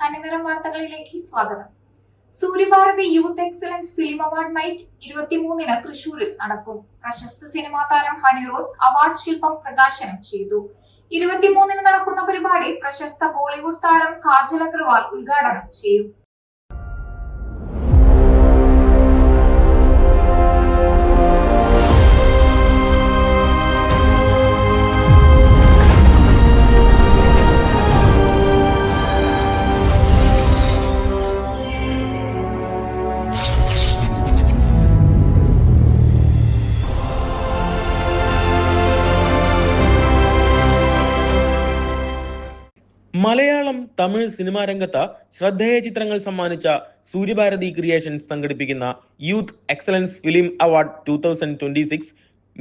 തനിനിറം വാർത്തകളിലേക്ക് സ്വാഗതം. Suryabharathi youth excellence film award night 23-ന് തൃശൂരിൽ നടക്കും. പ്രശസ്ത സിനിമാ താരം ഹണി റോസ് അവാർഡ് ശില്പം പ്രകാശനം ചെയ്തു. 23-ന് നടക്കുന്ന പരിപാടി പ്രശസ്ത ബോളിവുഡ് താരം കാജൽ അഗർവാൾ ഉദ്ഘാടനം ചെയ്യും. മലയാളം, തമിഴ് സിനിമാ രംഗത്ത് ശ്രദ്ധേയ ചിത്രങ്ങൾ സമ്മാനിച്ച സൂര്യഭാരതി ക്രിയേഷൻസ് സംഘടിപ്പിക്കുന്ന youth excellence film award 2026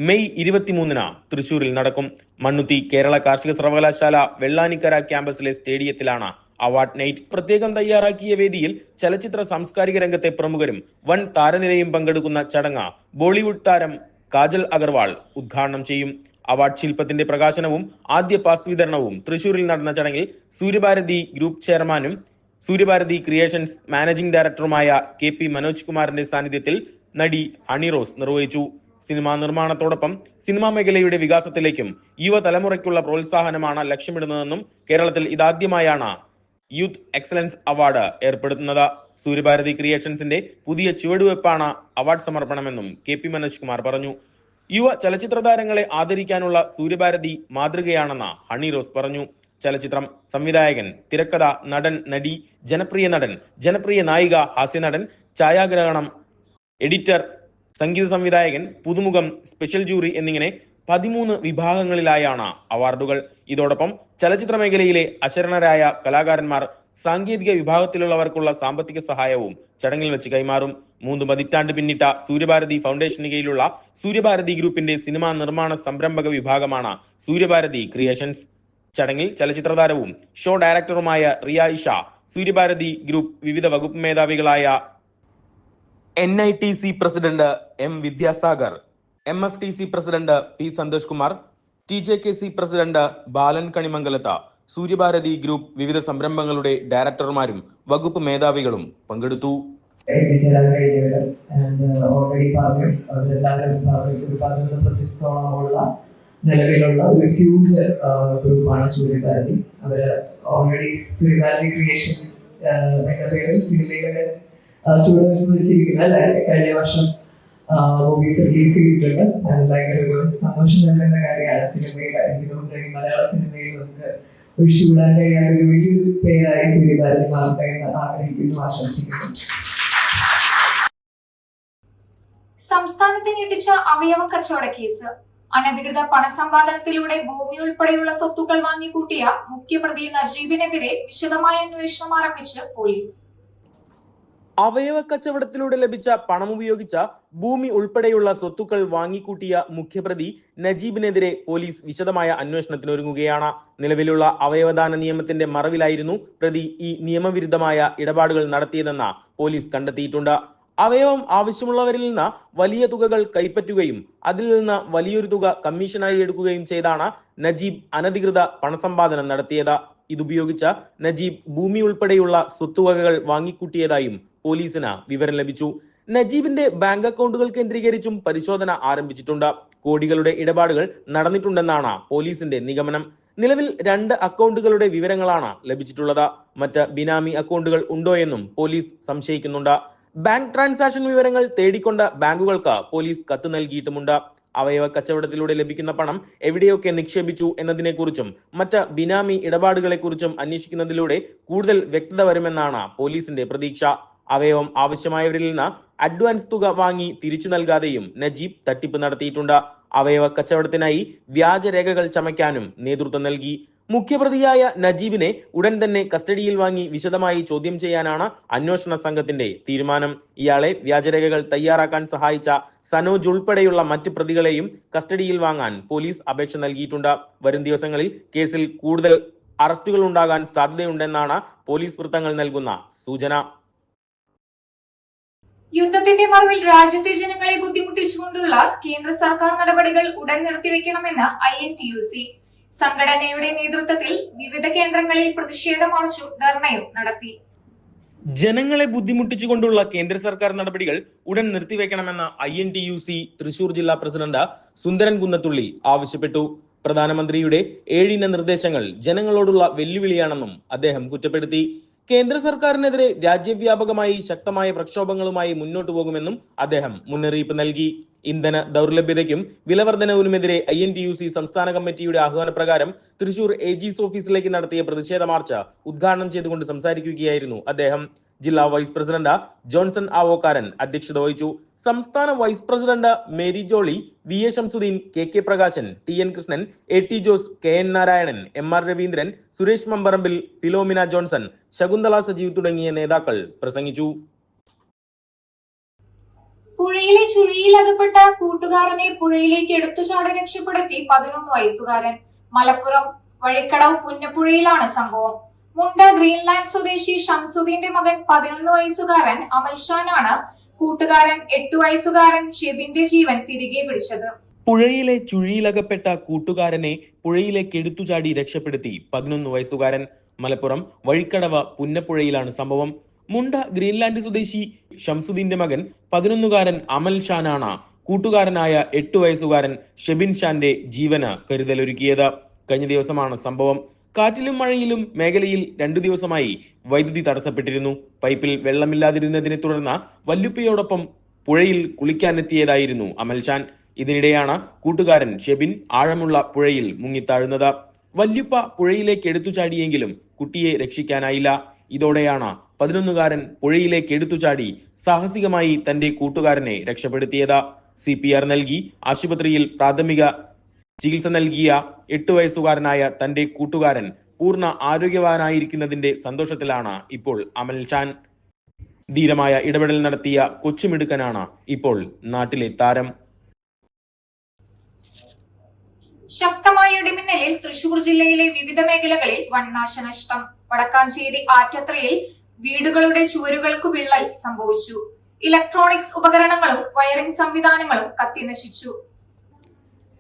May 23-ന് തൃശൂരിൽ നടക്കും. മണ്ണുത്തി കേരള കാർഷിക സർവകലാശാല വെള്ളാനിക്കര ക്യാമ്പസിലെ സ്റ്റേഡിയത്തിലാണ് അവാർഡ് നൈറ്റ്. പ്രത്യേകം തയ്യാറാക്കിയ വേദിയിൽ ചലച്ചിത്ര സാംസ്കാരിക രംഗത്തെ പ്രമുഖരും വൻ താരനിരയും പങ്കെടുക്കുന്ന ചടങ്ങ് ബോളിവുഡ് താരം കാജൽ അഗർവാൾ ഉദ്ഘാടനം ചെയ്യും. അവാർഡ് ശില്പത്തിന്റെ പ്രകാശനവും ആദ്യ പാസ് വിതരണവും തൃശൂരിൽ നടന്ന ചടങ്ങിൽ സൂര്യഭാരതി ഗ്രൂപ്പ് ചെയർമാനും സൂര്യഭാരതി ക്രിയേഷൻസ് മാനേജിംഗ് ഡയറക്ടറുമായ KP മനോജ് കുമാറിന്റെ സാന്നിധ്യത്തിൽ നടി ഹണി റോസ് നിർവഹിച്ചു. സിനിമാ നിർമ്മാണത്തോടൊപ്പം സിനിമാ മേഖലയുടെ വികാസത്തിലേക്കും യുവതലമുറയ്ക്കുള്ള പ്രോത്സാഹനമാണ് ലക്ഷ്യമിടുന്നതെന്നും കേരളത്തിൽ ഇതാദ്യമായാണ് യൂത്ത് എക്സലൻസ് അവാർഡ് ഏർപ്പെടുത്തുന്നത്. സൂര്യഭാരതി ക്രിയേഷൻസിന്റെ പുതിയ ചുവടുവെപ്പാണ് അവാർഡ് സമർപ്പണമെന്നും KP മനോജ് കുമാർ പറഞ്ഞു. യുവ ചലച്ചിത്ര താരങ്ങളെ ആദരിക്കാനുള്ള സൂര്യഭാരതി മാതൃകയാണെന്ന് ഹണി റോസ് പറഞ്ഞു. ചലച്ചിത്രം, സംവിധായകൻ, തിരക്കഥ, നടൻ, നടി, ജനപ്രിയ നടൻ, ജനപ്രിയ നായിക, ഹാസ്യനടൻ, ഛായാഗ്രഹണം, എഡിറ്റർ, സംഗീത സംവിധായകൻ, പുതുമുഖം, സ്പെഷ്യൽ ജൂറി എന്നിങ്ങനെ 13 വിഭാഗങ്ങളിലായാണ് അവാർഡുകൾ. ഇതോടൊപ്പം ചലച്ചിത്ര മേഖലയിലെ അശരണരായ കലാകാരന്മാർ, സാങ്കേതിക വിഭാഗത്തിലുള്ളവർക്കുള്ള സാമ്പത്തിക സഹായവും ചടങ്ങിൽ വെച്ച് കൈമാറും. 3 പതിറ്റാണ്ട് പിന്നിട്ട സൂര്യഭാരതി ഫൗണ്ടേഷന് കീഴിലുള്ള സൂര്യഭാരതി ഗ്രൂപ്പിന്റെ സിനിമാ നിർമ്മാണ സംരംഭക വിഭാഗമാണ് സൂര്യഭാരതി ക്രിയേഷൻസ്. ചടങ്ങിൽ ചലച്ചിത്ര താരവും ഷോ ഡയറക്ടറുമായ റിയ ഇഷ, സൂര്യഭാരതി ഗ്രൂപ്പ് വിവിധ വകുപ്പ് മേധാവികളായ NITC president M Vidyasagar, MFTC president P Santhosh Kumar, TJKC president Balan കണിമംഗലത്ത്, സൂര്യഭാരതി ഗ്രൂപ്പ് വിവിധ സംരംഭങ്ങളുടെ ഡയറക്ടർമാരും വകുപ്പ് മേധാവികളും പങ്കെടുത്തു. നിലവിലുള്ള ഒരു ഹ്യൂജ് ഗ്രൂപ്പാണ് സൂര്യഭാരതി. അവര് ഓൾറെഡി സൂര്യഭാരതി ക്രിയേഷൻസ് എന്ന പേരിൽ സിനിമയുടെ ചുവടുവെപ്പ് വെച്ചിരിക്കുന്ന കഴിഞ്ഞ വർഷം മൂവീസ് റിലീസ് ചെയ്തിട്ടുണ്ട്. അത് ഭയങ്കര ഒരു സന്തോഷം നൽകുന്ന കാര്യമാണ്. സിനിമയിൽ മലയാള സിനിമയിൽ നമുക്ക് ഒഴിച്ചുകൂടാൻ കഴിയാത്ത ഒരു വലിയൊരു പേരായി സൂര്യഭാരതി മാറട്ടെ എന്ന് ആഗ്രഹിക്കുന്നു, ആശംസിക്കുന്നു. സംസ്ഥാനത്തെ ഞെട്ടിച്ച അവയവ കച്ചവട കേസ്. അനധികൃത പണസമ്പാദനത്തിലൂടെ ഭൂമി ഉൾപ്പെടെയുള്ള സ്വത്തുക്കൾ വാങ്ങിക്കൂട്ടിയ മുഖ്യപ്രതി നജീബിനെതിരെ വിശദമായ അന്വേഷണം ആരംഭിച്ച് പോലീസ്. അവയവ കച്ചവടത്തിലൂടെ ലഭിച്ച പണം ഉപയോഗിച്ച ഭൂമി ഉൾപ്പെടെയുള്ള സ്വത്തുക്കൾ വാങ്ങിക്കൂട്ടിയ മുഖ്യപ്രതി നജീബിനെതിരെ പോലീസ് വിശദമായ അന്വേഷണത്തിനൊരുങ്ങുകയാണ്. നിലവിലുള്ള അവയവദാന നിയമത്തിന്റെ മറവിലായിരുന്നു പ്രതി ഈ നിയമവിരുദ്ധമായ ഇടപാടുകൾ നടത്തിയതെന്ന് പോലീസ് കണ്ടെത്തിയിട്ടുണ്ട്. അവയവം ആവശ്യമുള്ളവരിൽ നിന്ന് വലിയ തുകകൾ കൈപ്പറ്റുകയും അതിൽ നിന്ന് വലിയൊരു തുക കമ്മീഷനായി എടുക്കുകയും ചെയ്താണ് നജീബ് അനധികൃത പണസമ്പാദനം നടത്തിയത്. ഇതുപയോഗിച്ച് നജീബ് ഭൂമി ഉൾപ്പെടെയുള്ള സ്വത്തുവകകൾ വാങ്ങിക്കൂട്ടിയതായും പോലീസിന് വിവരം ലഭിച്ചു. നജീബിന്റെ ബാങ്ക് അക്കൗണ്ടുകൾ കേന്ദ്രീകരിച്ചും പരിശോധന ആരംഭിച്ചിട്ടുണ്ട്. കോടികളുടെ ഇടപാടുകൾ നടന്നിട്ടുണ്ടെന്നാണ് പോലീസിന്റെ നിഗമനം. നിലവിൽ 2 അക്കൗണ്ടുകളുടെ വിവരങ്ങളാണ് ലഭിച്ചിട്ടുള്ളത്. മറ്റ് ബിനാമി അക്കൗണ്ടുകൾ ഉണ്ടോ എന്നും പോലീസ് സംശയിക്കുന്നുണ്ട്. ബാങ്ക് ട്രാൻസാക്ഷൻ വിവരങ്ങൾ തേടിക്കൊണ്ട് ബാങ്കുകൾക്ക് പോലീസ് കത്ത് നൽകിയിട്ടുമുണ്ട്. അവയവ കച്ചവടത്തിലൂടെ ലഭിക്കുന്ന പണം എവിടെയൊക്കെ നിക്ഷേപിച്ചു എന്നതിനെക്കുറിച്ചും മറ്റ് ബിനാമി ഇടപാടുകളെക്കുറിച്ചും അന്വേഷിക്കുന്നതിലൂടെ കൂടുതൽ വ്യക്തത വരുമെന്നാണ് പോലീസിന്റെ പ്രതീക്ഷ. അവയവം ആവശ്യമായവരിൽ നിന്ന് അഡ്വാൻസ് തുക വാങ്ങി തിരിച്ചു നൽകാതെയും നജീബ് തട്ടിപ്പ് നടത്തിയിട്ടുണ്ട്. അവയവ കച്ചവടത്തിനായി വ്യാജരേഖകൾ ചമയ്ക്കാനും നേതൃത്വം നൽകി. മുഖ്യപ്രതിയായ നജീബിനെ ഉടൻ തന്നെ കസ്റ്റഡിയിൽ വാങ്ങി വിശദമായി ചോദ്യം ചെയ്യാനാണ് അന്വേഷണ സംഘത്തിന്റെ തീരുമാനം. ഇയാളെ വ്യാജരേഖകൾ തയ്യാറാക്കാൻ സഹായിച്ച സനോജ് ഉൾപ്പെടെയുള്ള മറ്റ് പ്രതികളെയും കസ്റ്റഡിയിൽ വാങ്ങാൻ പോലീസ് അപേക്ഷ നൽകിയിട്ടുണ്ട്. വരും ദിവസങ്ങളിൽ കേസിൽ കൂടുതൽ അറസ്റ്റുകൾ ഉണ്ടാകാൻ സാധ്യതയുണ്ടെന്നാണ് പോലീസ് വൃത്തങ്ങൾ നൽകുന്ന സൂചന. യുദ്ധത്തിന്റെ മറവിൽ രാജ്യത്തെ ജനങ്ങളെ ബുദ്ധിമുട്ടിച്ചുകൊണ്ടുള്ള കേന്ദ്ര സർക്കാർ നടപടികൾ ഉടൻ നിർത്തിവെക്കണമെന്ന് INTUC. സംഘടനയുടെ നേതൃത്വത്തിൽ വിവിധ കേന്ദ്രങ്ങളിൽ പ്രതിഷേധ മാർച്ചും ധർണയും നടത്തി. ജനങ്ങളെ ബുദ്ധിമുട്ടിച്ചുകൊണ്ടുള്ള കേന്ദ്ര സർക്കാർ നടപടികൾ ഉടൻ നിർത്തിവെക്കണമെന്ന INTUC തൃശൂർ ജില്ലാ പ്രസിഡന്റ് സുന്ദരൻ കുന്നത്തുള്ളി ആവശ്യപ്പെട്ടു. പ്രധാനമന്ത്രിയുടെ 7 ഇന നിർദ്ദേശങ്ങൾ ജനങ്ങളോടുള്ള വെല്ലുവിളിയാണെന്നും അദ്ദേഹം കുറ്റപ്പെടുത്തി. കേന്ദ്ര സർക്കാരിനെതിരെ രാജ്യവ്യാപകമായി ശക്തമായ പ്രക്ഷോഭങ്ങളുമായി മുന്നോട്ടു പോകുമെന്നും അദ്ദേഹം മുന്നറിയിപ്പ് നൽകി. ഇന്ധന ദൗർലഭ്യതയ്ക്കും വിലവർദ്ധനവിനുമെതിരെ INTUC സംസ്ഥാന കമ്മിറ്റിയുടെ ആഹ്വാനപ്രകാരം തൃശൂർ AG's ഓഫീസിലേക്ക് നടത്തിയ പ്രതിഷേധ മാർച്ച് ഉദ്ഘാടനം ചെയ്തുകൊണ്ട് സംസാരിക്കുകയായിരുന്നു അദ്ദേഹം. ജില്ലാ വൈസ് പ്രസിഡന്റ് ജോൺസൺ ആവോക്കാരൻ അധ്യക്ഷത വഹിച്ചു. സംസ്ഥാന vice president Mary Jolly, VA Shamsuddin, KK Prakashan, TN Krishnan, AT Jose, KN Narayanan, MR Raveendran, Suresh Mamparambil, Philomina Johnson, Shakunthala Sajeev തുടങ്ങിയ നേതാക്കൾ പ്രസംഗിച്ചു. പുഴയിലെ ചുഴിയിൽ അകപ്പെട്ട കൂട്ടുകാരനെ പുഴയിലേക്ക് എടുത്തുചാടി രക്ഷപ്പെടുത്തി 11 വയസ്സുകാരൻ. മലപ്പുറം വഴിക്കടവ് പുന്നപ്പുഴയിലാണ് സംഭവം. മുണ്ട ഗ്രീൻലാൻഡ് സ്വദേശി ഷംസുദ്ദീന്റെ മകൻ 11 വയസ്സുകാരൻ അമൽഷാനാണ് കൂട്ടുകാരൻ 8 വയസ്സുകാരൻ ഷെബിന്റെ ജീവൻ തിരികെ പിടിച്ചത്. പുഴയിലെ ചുഴിയിലകപ്പെട്ട കൂട്ടുകാരനെ പുഴയിലേക്ക് എടുത്തുചാടി രക്ഷപ്പെടുത്തി 11 വയസ്സുകാരൻ. മലപ്പുറം വഴിക്കടവ് പുന്നപ്പുഴയിലാണ് സംഭവം. മുണ്ട ഗ്രീൻലാൻഡ് സ്വദേശി ഷംസുദ്ദീന്റെ മകൻ 11-കാരൻ അമൽ ഷാനാണ് കൂട്ടുകാരനായ 8 വയസ്സുകാരൻ ഷെബിൻ ഷാന്റെ ജീവന് കരുതലൊരുക്കിയത്. കഴിഞ്ഞ ദിവസമാണ് സംഭവം. കാറ്റിലും മഴയിലും മേഖലയിൽ 2 ദിവസമായി വൈദ്യുതി തടസ്സപ്പെട്ടിരുന്നു. പൈപ്പിൽ വെള്ളമില്ലാതിരുന്നതിനെ തുടർന്ന് വല്ലുപ്പയോടൊപ്പം പുഴയിൽ കുളിക്കാനെത്തിയതായിരുന്നു അമൽഷാൻ. ഇതിനിടെയാണ് കൂട്ടുകാരൻ ഷെബിൻ ആഴമുള്ള പുഴയിൽ മുങ്ങിത്താഴുന്നത്. വല്യുപ്പ പുഴയിലേക്ക് എടുത്തുചാടിയെങ്കിലും കുട്ടിയെ രക്ഷിക്കാനായില്ല. ഇതോടെയാണ് 11-കാരൻ പുഴയിലേക്ക് എടുത്തുചാടി സാഹസികമായി തന്റെ കൂട്ടുകാരനെ രക്ഷപ്പെടുത്തിയത്. CPR നൽകി ആശുപത്രിയിൽ പ്രാഥമിക ചികിത്സ നൽകിയ 8 വയസ്സുകാരനായ തന്റെ കൂട്ടുകാരൻ പൂർണ്ണ ആരോഗ്യവാനായിരിക്കുന്നതിന്റെ സന്തോഷത്തിലാണ് ഇപ്പോൾ അമൽഷാൻ. ധീരമായ ഇടപെടൽ നടത്തിയ കൊച്ചുമിടുക്കനാണ് ഇപ്പോൾ നാട്ടിലെ താരം. ശക്തമായ ഇടിമിന്നലിൽ തൃശൂർ ജില്ലയിലെ വിവിധ മേഖലകളിൽ വൻ നാശനഷ്ടം. വടക്കാഞ്ചേരി ആറ്റത്രയിൽ വീടുകളുടെ ചുവരുകൾക്ക് വിള്ളൽ സംഭവിച്ചു. ഇലക്ട്രോണിക്സ് ഉപകരണങ്ങളും വയറിംഗ് സംവിധാനങ്ങളും കത്തിനശിച്ചു.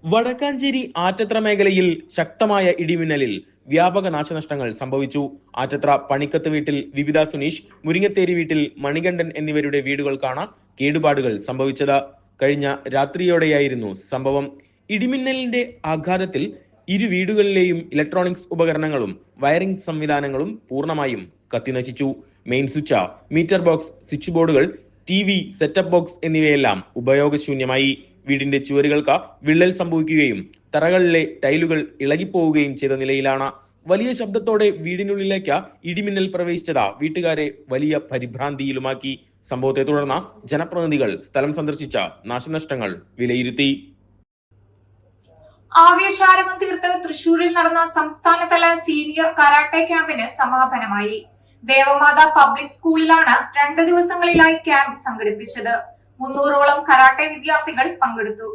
വടക്കാഞ്ചേരി ആറ്റത്ര മേഖലയിൽ ശക്തമായ ഇടിമിന്നലിൽ വ്യാപക നാശനഷ്ടങ്ങൾ സംഭവിച്ചു. ആറ്റത്ര പണിക്കത്ത് വീട്ടിൽ വിവിധ സുനീഷ്, മുരിങ്ങത്തേരി വീട്ടിൽ മണികണ്ഠൻ എന്നിവരുടെ വീടുകൾക്കാണ് കേടുപാടുകൾ സംഭവിച്ചത്. കഴിഞ്ഞ രാത്രിയോടെയായിരുന്നു സംഭവം. ഇടിമിന്നലിന്റെ ആഘാതത്തിൽ ഇരു വീടുകളിലെയും ഇലക്ട്രോണിക്സ് ഉപകരണങ്ങളും വയറിംഗ് സംവിധാനങ്ങളും പൂർണ്ണമായും കത്തിനശിച്ചു. Main switch, meter box, switch ബോർഡുകൾ, TV, സെറ്റപ്പ് ബോക്സ് എന്നിവയെല്ലാം ഉപയോഗശൂന്യമായി. വീടിന്റെ ചുവരുകൾക്ക് വിള്ളൽ സംഭവിക്കുകയും തറകളിലെ ടൈലുകൾ ഇളകിപ്പോവുകയും ചെയ്ത നിലയിലാണ്. വലിയ ശബ്ദത്തോടെ വീടിനുള്ളിലേക്ക് ഇടിമിന്നൽ പ്രവേശിച്ചത് വീട്ടുകാരെ വലിയ പരിഭ്രാന്തിയിലുമാക്കി. സംഭവത്തെ തുടർന്ന് ജനപ്രതിനിധികൾ സ്ഥലം സന്ദർശിച്ച നാശനഷ്ടങ്ങൾ വിലയിരുത്തി. ആവേശാരവം തീർത്ത് തൃശൂരിൽ നടന്ന സംസ്ഥാനതല സീനിയർ കരാട്ടെ ക്യാമ്പിന് സമാപനമായി. ദേവമാത പബ്ലിക് സ്കൂളിലാണ് 2 ദിവസങ്ങളിലായി ക്യാമ്പ് സംഘടിപ്പിച്ചത്. 300ഓളം കരാട്ടെ വിദ്യാർത്ഥികൾ പങ്കെടുത്തു.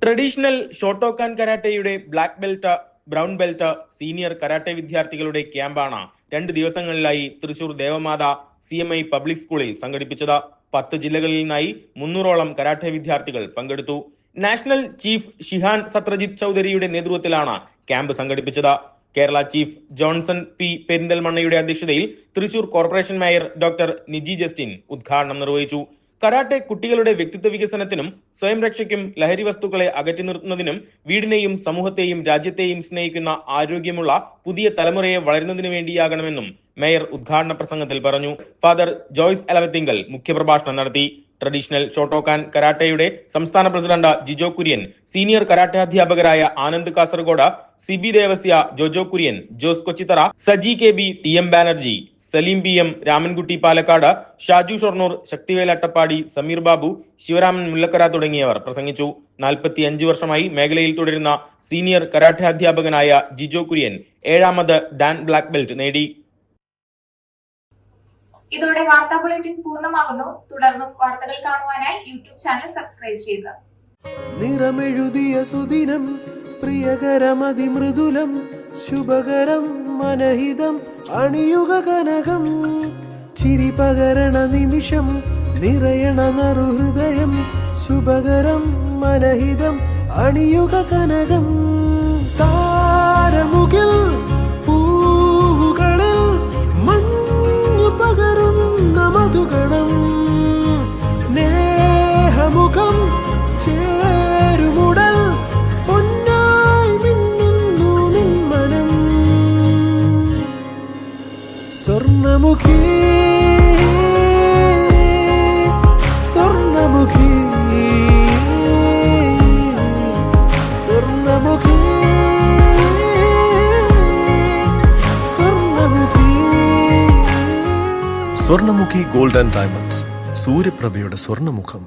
ട്രഡീഷണൽ ഷോട്ടോക്കാൻ കരാട്ടെയുടെ black belt, brown belt, senior karate വിദ്യാർത്ഥികളുടെ ക്യാമ്പാണ് 2 ദിവസങ്ങളിലായി തൃശൂർ ദേവമാത CMI പബ്ലിക് സ്കൂളിൽ സംഘടിപ്പിച്ചത്. 10 ജില്ലകളിൽ നിന്നായി 300ഓളം കരാട്ടെ വിദ്യാർത്ഥികൾ പങ്കെടുത്തു. നാഷണൽ ചീഫ് ഷിഹാൻ സത്രജിത് ചൗധരിയുടെ നേതൃത്വത്തിലാണ് ക്യാമ്പ് സംഘടിപ്പിച്ചത്. Kerala chief Johnson P. പെരിന്തൽമണ്ണയുടെ അധ്യക്ഷതയിൽ Thrissur corporation mayor doctor Niji Justin ഉദ്ഘാടനം നിർവഹിച്ചു. കരാട്ടെ കുട്ടികളുടെ വ്യക്തിത്വ വികസനത്തിനും സ്വയം രക്ഷയ്ക്കും ലഹരി വസ്തുക്കളെ അകറ്റി നിർത്തുന്നതിനും വീടിനെയും സമൂഹത്തെയും രാജ്യത്തെയും സ്നേഹിക്കുന്ന ആരോഗ്യമുള്ള പുതിയ തലമുറയെ വളരുന്നതിനു വേണ്ടിയാകണമെന്നും മേയർ ഉദ്ഘാടന പ്രസംഗത്തിൽ പറഞ്ഞു. ഫാദർ ജോയ്സ് എലവത്തിങ്കൽ മുഖ്യപ്രഭാഷണം നടത്തി. ട്രഡീഷണൽ ഷോട്ടോക്കാൻ കരാട്ടയുടെ സംസ്ഥാന president Jijo Kurian, senior karate അധ്യാപകരായ Anand Kasaragod, CB Devasya, Jojo Kurian, Jose Kochithara, Saji KB, TM Banerjee, Saleem PM, Ramankutty Palakkad, Shaju Shoranur, Sakthivel Attappadi, Sameer Babu, Sivaraman Mullakkara തുടങ്ങിയവർ പ്രസംഗിച്ചു. 45 വർഷമായി മേഖലയിൽ തുടരുന്ന സീനിയർ കരാട്ടെ അധ്യാപകനായ ജിജോ കുര്യൻ 7ാമത് ഡാൻ ബ്ലാക്ക് ബെൽറ്റ് നേടി. ഇതോടെ വാർത്താ ബുള്ളറ്റിൻ പൂർണ്ണമാകുന്നു. തുടർന്നും വാർത്തകൾ കാണുവാനായി യൂട്യൂബ് ചാനൽ സബ്സ്ക്രൈബ് ചെയ്യുക. നിറമെഴുതിയ സുദിനം, പ്രിയകരമതിമൃദുലം, ശുഭകരം മനഹിതം, അണിയുക കനകം, ചിരി പകരണ നിമിഷം, നിറയണ നറുഹൃദയം, ശുഭകരം മനഹിതം, അണിയുക കനകം. താരമുകിൽ പൂവുകളിൽ മഞ്ഞു പകരുന്ന മധുഗണം സ്നേഹമുഖം ചേരുമുടൽ പൊന്നായി മിന്നുന്നു നിൻ മനം സ്വർണ്ണമുഖി സ്വർണ്ണമുഖി സ്വർണ്ണമുഖി സ്വർണ്ണമുഖി സ്വർണ്ണമുഖി ഗോൾഡ് ആൻഡ് ഡയമണ്ട്സ് സൂര്യപ്രഭയുടെ സ്വർണ്ണമുഖം.